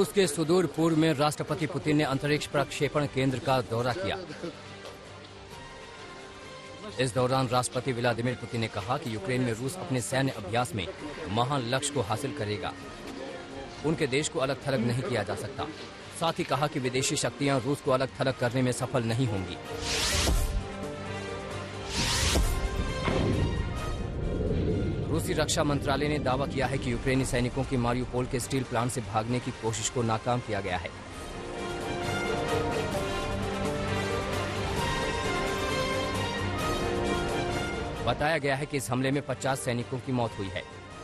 रूस के सुदूर पूर्व में राष्ट्रपति पुतिन ने अंतरिक्ष प्रक्षेपण केंद्र का दौरा किया। इस दौरान राष्ट्रपति व्लादिमीर पुतिन ने कहा कि यूक्रेन में रूस अपने सैन्य अभ्यास में महान लक्ष्य को हासिल करेगा। उनके देश को अलग थलग नहीं किया जा सकता। साथ ही कहा कि विदेशी शक्तियां रूस को अलग थलग करने में सफल नहीं होंगी। रूसी रक्षा मंत्रालय ने दावा किया है कि यूक्रेनी सैनिकों की मारियुपोल के स्टील प्लांट से भागने की कोशिश को नाकाम किया गया है। बताया गया है कि इस हमले में 50 सैनिकों की मौत हुई है।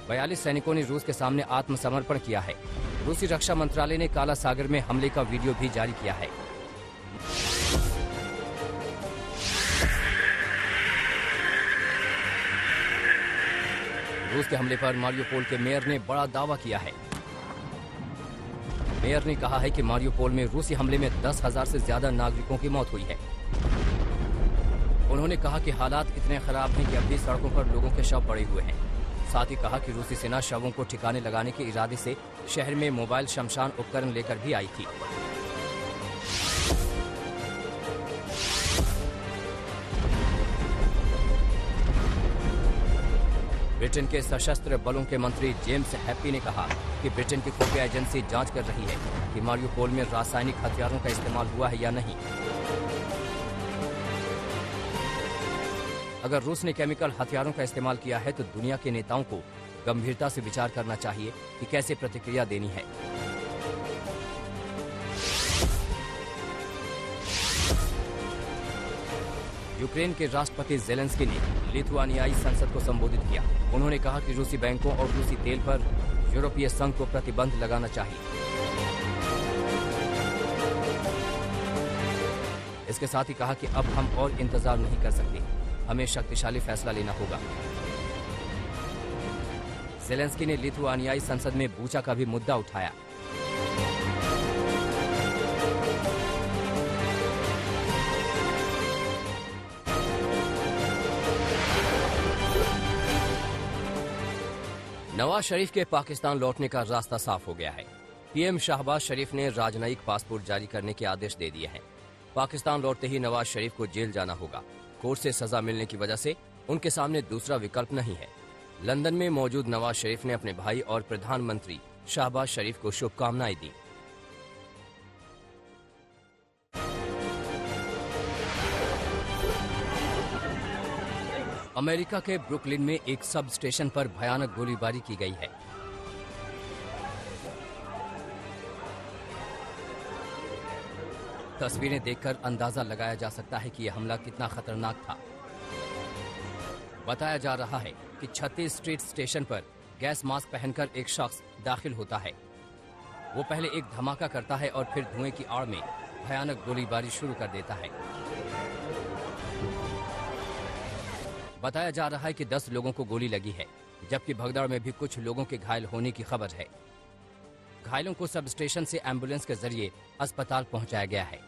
42 सैनिकों ने रूस के सामने आत्मसमर्पण किया है। रूसी रक्षा मंत्रालय ने काला सागर में हमले का वीडियो भी जारी किया है। रूस के हमले पर मारियुपोल के मेयर ने बड़ा दावा किया है। मेयर ने कहा है कि मारियुपोल में रूसी हमले में 10,000 से ज्यादा नागरिकों की मौत हुई है। उन्होंने कहा कि हालात इतने खराब हैं कि अब भी सड़कों पर लोगों के शव पड़े हुए हैं। साथ ही कहा कि रूसी सेना शवों को ठिकाने लगाने के इरादे से शहर में मोबाइल शमशान उपकरण लेकर भी आई थी। ब्रिटेन के सशस्त्र बलों के मंत्री जेम्स हैप्पी ने कहा कि ब्रिटेन की खुफिया एजेंसी जांच कर रही है कि मारियुपोल में रासायनिक हथियारों का इस्तेमाल हुआ है या नहीं। अगर रूस ने केमिकल हथियारों का इस्तेमाल किया है तो दुनिया के नेताओं को गंभीरता से विचार करना चाहिए कि कैसे प्रतिक्रिया देनी है। यूक्रेन के राष्ट्रपति ज़ेलेंस्की ने लिथुआनियाई संसद को संबोधित किया। उन्होंने कहा कि रूसी बैंकों और रूसी तेल पर यूरोपीय संघ को प्रतिबंध लगाना चाहिए। इसके साथ ही कहा कि अब हम और इंतजार नहीं कर सकते, हमें शक्तिशाली फैसला लेना होगा। ज़ेलेंस्की ने लिथुआनियाई संसद में बूचा का भी मुद्दा उठाया। नवाज शरीफ के पाकिस्तान लौटने का रास्ता साफ हो गया है। पीएम शहबाज शरीफ ने राजनयिक पासपोर्ट जारी करने के आदेश दे दिए हैं। पाकिस्तान लौटते ही नवाज शरीफ को जेल जाना होगा। कोर्ट से सजा मिलने की वजह से उनके सामने दूसरा विकल्प नहीं है। लंदन में मौजूद नवाज शरीफ ने अपने भाई और प्रधानमंत्री शहबाज शरीफ को शुभकामनाएं दी। अमेरिका के ब्रुकलिन में एक सब स्टेशन पर भयानक गोलीबारी की गई है। तस्वीरें देखकर अंदाजा लगाया जा सकता है कि यह हमला कितना खतरनाक था। बताया जा रहा है कि 36 स्ट्रीट स्टेशन पर गैस मास्क पहनकर एक शख्स दाखिल होता है। वो पहले एक धमाका करता है और फिर धुएं की आड़ में भयानक गोलीबारी शुरू कर देता है। बताया जा रहा है कि 10 लोगों को गोली लगी है, जबकि भगदड़ में भी कुछ लोगों के घायल होने की खबर है। घायलों को सब स्टेशन से एम्बुलेंस के जरिए अस्पताल पहुंचाया गया है।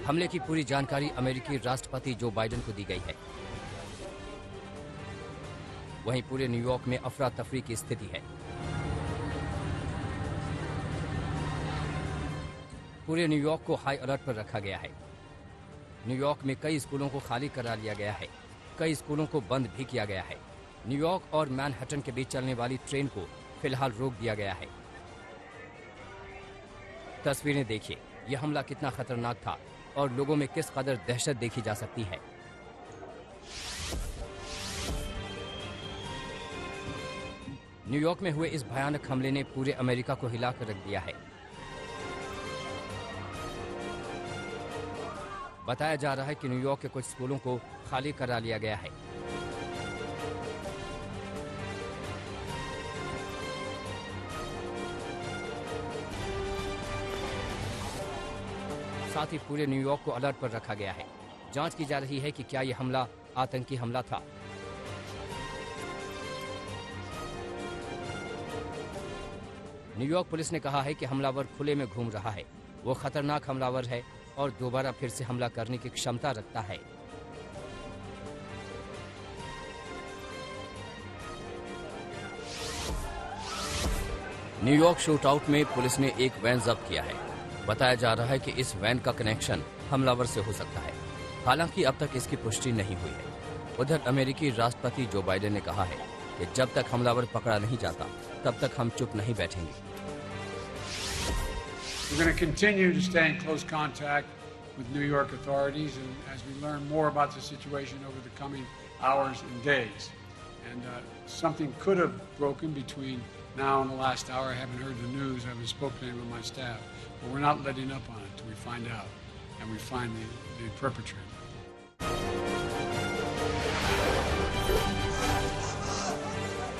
हमले की पूरी जानकारी अमेरिकी राष्ट्रपति जो बाइडेन को दी गई है। वहीं पूरे न्यूयॉर्क में अफरा तफरी की स्थिति है। पूरे न्यूयॉर्क को हाई अलर्ट पर रखा गया है। न्यूयॉर्क में कई स्कूलों को खाली करा लिया गया है। कई स्कूलों को बंद भी किया गया है। न्यूयॉर्क और मैनहट्टन के बीच चलने वाली ट्रेन को फिलहाल रोक दिया गया है। तस्वीरें देखिए, यह हमला कितना खतरनाक था और लोगों में किस कदर दहशत देखी जा सकती है। न्यूयॉर्क में हुए इस भयानक हमले ने पूरे अमेरिका को हिलाकर रख दिया है। बताया जा रहा है कि न्यूयॉर्क के कुछ स्कूलों को खाली करा लिया गया है। साथ ही पूरे न्यूयॉर्क को अलर्ट पर रखा गया है। जांच की जा रही है कि क्या यह हमला आतंकी हमला था। न्यूयॉर्क पुलिस ने कहा है कि हमलावर खुले में घूम रहा है। वो खतरनाक हमलावर है और दोबारा फिर से हमला करने की क्षमता रखता है। न्यूयॉर्क शूटआउट में पुलिस ने एक वैन जब्त किया है। बताया जा रहा है कि इस वैन का कनेक्शन हमलावर से हो सकता है। हालांकि अब तक इसकी पुष्टि नहीं हुई है। उधर अमेरिकी राष्ट्रपति जो बाइडेन ने कहा है कि जब तक हमलावर पकड़ा नहीं जाता तब तक हम चुप नहीं बैठेंगे। We're going to continue to stay in close contact with New York authorities and as we learn more about the situation over the coming hours and days. And something could have broken between now and the last hour. I haven't heard the news. I haven't spoken to any of my staff. But we're not letting up on it till we find out and we find the perpetrator.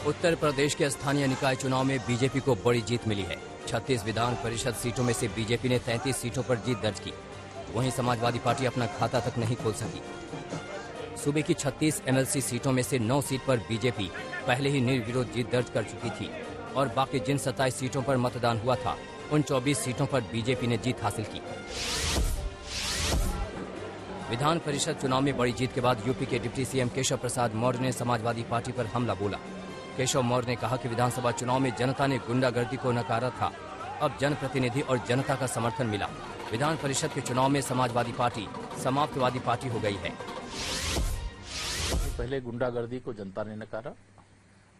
Uttar Pradesh के स्थानीय निकाय चुनाव में BJP को बड़ी जीत मिली है। 36 विधान परिषद सीटों में से बीजेपी ने 33 सीटों पर जीत दर्ज की। वहीं समाजवादी पार्टी अपना खाता तक नहीं खोल सकी। सूबे की 36 एमएलसी सीटों में से 9 सीट पर बीजेपी पहले ही निर्विरोध जीत दर्ज कर चुकी थी और बाकी जिन 27 सीटों पर मतदान हुआ था उन 24 सीटों पर बीजेपी ने जीत हासिल की। विधान परिषद चुनाव में बड़ी जीत के बाद यूपी के डिप्टी सीएम केशव प्रसाद मौर्य ने समाजवादी पार्टी पर हमला बोला। केशव मौर्य ने कहा कि विधानसभा चुनाव में जनता ने गुंडागर्दी को नकारा था, अब जनप्रतिनिधि और जनता का समर्थन मिला। विधान परिषद के चुनाव में समाजवादी पार्टी समाप्तवादी पार्टी हो गई है। पहले गुंडागर्दी को जनता ने नकारा,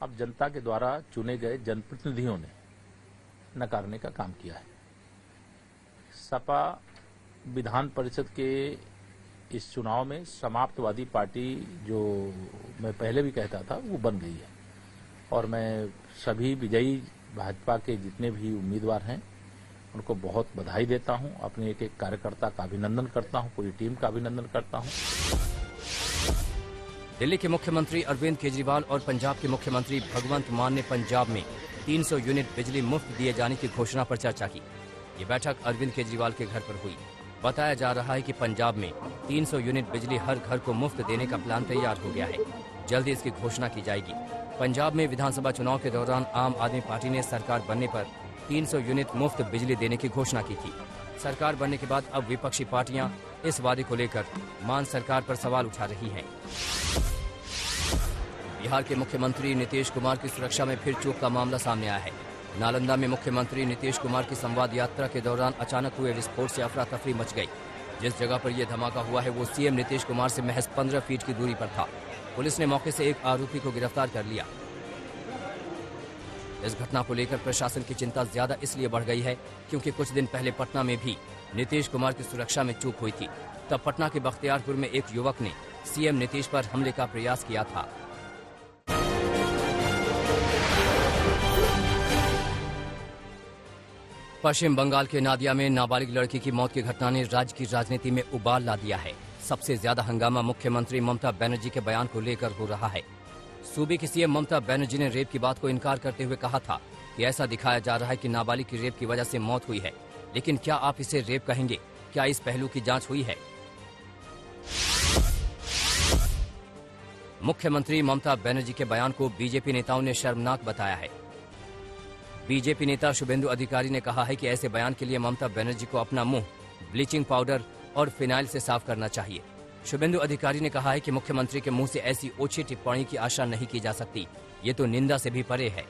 अब जनता के द्वारा चुने गए जनप्रतिनिधियों ने नकारने का काम किया है। सपा विधान परिषद के इस चुनाव में समाप्तवादी पार्टी, जो मैं पहले भी कहता था, वो बन गई है और मैं सभी विजयी भाजपा के जितने भी उम्मीदवार हैं उनको बहुत बधाई देता हूं। अपने एक एक कार्यकर्ता का अभिनंदन करता हूं, पूरी टीम का अभिनंदन करता हूं। दिल्ली के मुख्यमंत्री अरविंद केजरीवाल और पंजाब के मुख्यमंत्री भगवंत मान ने पंजाब में 300 यूनिट बिजली मुफ्त दिए जाने की घोषणा पर चर्चा की। ये बैठक अरविंद केजरीवाल के घर पर हुई। बताया जा रहा है कि पंजाब में 300 यूनिट बिजली हर घर को मुफ्त देने का प्लान तैयार हो गया है। जल्दी इसकी घोषणा की जाएगी। पंजाब में विधानसभा चुनाव के दौरान आम आदमी पार्टी ने सरकार बनने पर 300 यूनिट मुफ्त बिजली देने की घोषणा की थी। सरकार बनने के बाद अब विपक्षी पार्टियां इस वादे को लेकर मान सरकार पर सवाल उठा रही हैं। बिहार के मुख्यमंत्री नीतीश कुमार की सुरक्षा में फिर चूक का मामला सामने आया है। नालंदा में मुख्यमंत्री नीतीश कुमार की संवाद यात्रा के दौरान अचानक हुए विस्फोट से अफरा तफरी मच गई। जिस जगह पर यह धमाका हुआ है वो सीएम नीतीश कुमार से महज 15 फीट की दूरी पर था। पुलिस ने मौके से एक आरोपी को गिरफ्तार कर लिया। इस घटना को लेकर प्रशासन की चिंता ज्यादा इसलिए बढ़ गई है क्योंकि कुछ दिन पहले पटना में भी नीतीश कुमार की सुरक्षा में चूक हुई थी। तब पटना के बख्तियारपुर में एक युवक ने सीएम नीतीश पर हमले का प्रयास किया था। पश्चिम बंगाल के नादिया में नाबालिग लड़की की मौत की घटना ने राज्य की राजनीति में उबाल ला दिया है। सबसे ज्यादा हंगामा मुख्यमंत्री ममता बनर्जी के बयान को लेकर हो रहा है। सूबे की सीएम ममता बनर्जी ने रेप की बात को इनकार करते हुए कहा था कि ऐसा दिखाया जा रहा है कि नाबालिग की रेप की वजह से मौत हुई है, लेकिन क्या आप इसे रेप कहेंगे? क्या इस पहलू की जांच हुई है? मुख्यमंत्री ममता बनर्जी के बयान को बीजेपी नेताओं ने शर्मनाक बताया है। बीजेपी नेता शुभेंदु अधिकारी ने कहा है कि ऐसे बयान के लिए ममता बनर्जी को अपना मुंह ब्लीचिंग पाउडर और फिनाइल से साफ करना चाहिए। शुभेंदु अधिकारी ने कहा है कि मुख्यमंत्री के मुंह से ऐसी ओछी टिप्पणी की आशा नहीं की जा सकती। ये तो निंदा से भी परे है।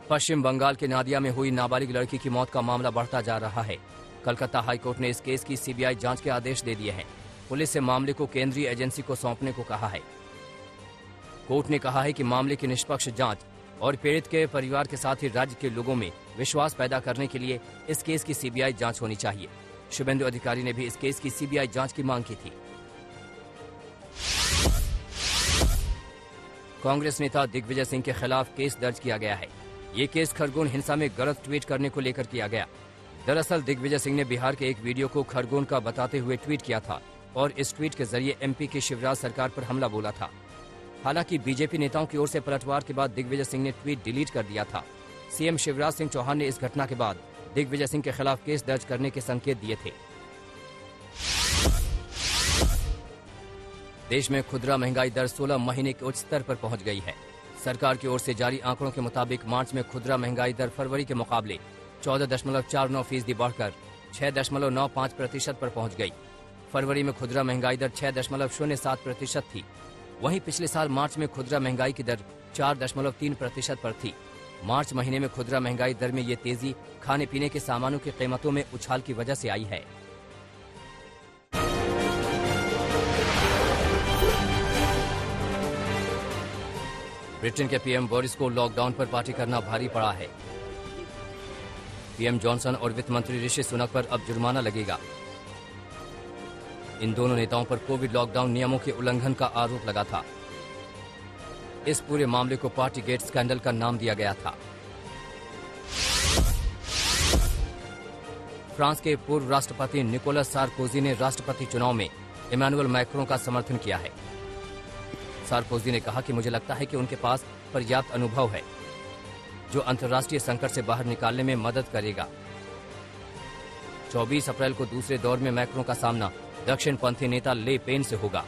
पश्चिम बंगाल के नादिया में हुई नाबालिग लड़की की मौत का मामला बढ़ता जा रहा है। कलकत्ता हाईकोर्ट ने इस केस की सीबीआई जांच के आदेश दे दिए हैं। पुलिस से मामले को केंद्रीय एजेंसी को सौंपने को कहा है। कोर्ट ने कहा है कि मामले की निष्पक्ष जांच और पीड़ित के परिवार के साथ ही राज्य के लोगों में विश्वास पैदा करने के लिए इस केस की सीबीआई जांच होनी चाहिए। शुभेंदु अधिकारी ने भी इस केस की सीबीआई जांच की मांग की थी। कांग्रेस नेता दिग्विजय सिंह के खिलाफ केस दर्ज किया गया है। ये केस खरगोन हिंसा में गलत ट्वीट करने को लेकर किया गया। दरअसल दिग्विजय सिंह ने बिहार के एक वीडियो को खरगोन का बताते हुए ट्वीट किया था और इस ट्वीट के जरिए एमपी की शिवराज सरकार पर हमला बोला था। हालांकि बीजेपी नेताओं की ओर से पलटवार के बाद दिग्विजय सिंह ने ट्वीट डिलीट कर दिया था। सीएम शिवराज सिंह चौहान ने इस घटना के बाद दिग्विजय सिंह के खिलाफ केस दर्ज करने के संकेत दिए थे। देश में खुदरा महंगाई दर 16 महीने के उच्च स्तर पर पहुंच गई है। सरकार की ओर से जारी आंकड़ों के मुताबिक मार्च में खुदरा महंगाई दर फरवरी के मुकाबले 14.49% बढ़कर 6.95% पर पहुंच गई। फरवरी में खुदरा महंगाई दर 6.07% थी। वहीं पिछले साल मार्च में खुदरा महंगाई की दर 4.3% पर थी। मार्च महीने में खुदरा महंगाई दर में ये तेजी खाने पीने के सामानों की कीमतों में उछाल की वजह से आई है। ब्रिटेन के पीएम बोरिस को लॉकडाउन पर पार्टी करना भारी पड़ा है। पीएम जॉनसन और वित्त मंत्री ऋषि सुनक पर अब जुर्माना लगेगा। इन दोनों नेताओं पर कोविड लॉकडाउन नियमों के उल्लंघन का आरोप लगा था। इस पूरे मामले को पार्टी गेट स्कैंडल का नाम दिया गया था। फ्रांस के पूर्व राष्ट्रपति निकोलस सार्कोजी ने राष्ट्रपति चुनाव में इमैनुअल मैक्रों का समर्थन किया है। सार्कोजी ने कहा कि मुझे लगता है कि उनके पास पर्याप्त अनुभव है जो अंतर्राष्ट्रीय संकट से बाहर निकालने में मदद करेगा। 24 अप्रैल को दूसरे दौर में मैक्रों का सामना दक्षिणपंथी नेता ले पेन से होगा।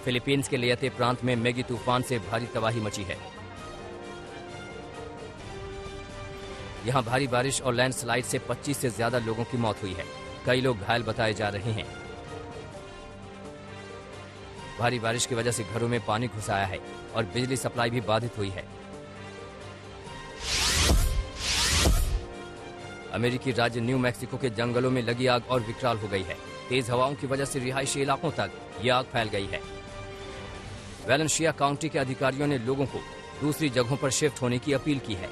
फिलीपींस के लेयते प्रांत में मैगी तूफान से भारी तबाही मची है। यहां भारी बारिश और लैंडस्लाइड से 25 से ज्यादा लोगों की मौत हुई है। कई लोग घायल बताए जा रहे हैं। भारी बारिश की वजह से घरों में पानी घुस आया है और बिजली सप्लाई भी बाधित हुई है। अमेरिकी राज्य न्यू मैक्सिको के जंगलों में लगी आग और विकराल हो गई है। तेज हवाओं की वजह से रिहायशी इलाकों तक ये आग फैल गई है। वेलेंशिया काउंटी के अधिकारियों ने लोगों को दूसरी जगहों पर शिफ्ट होने की अपील की है।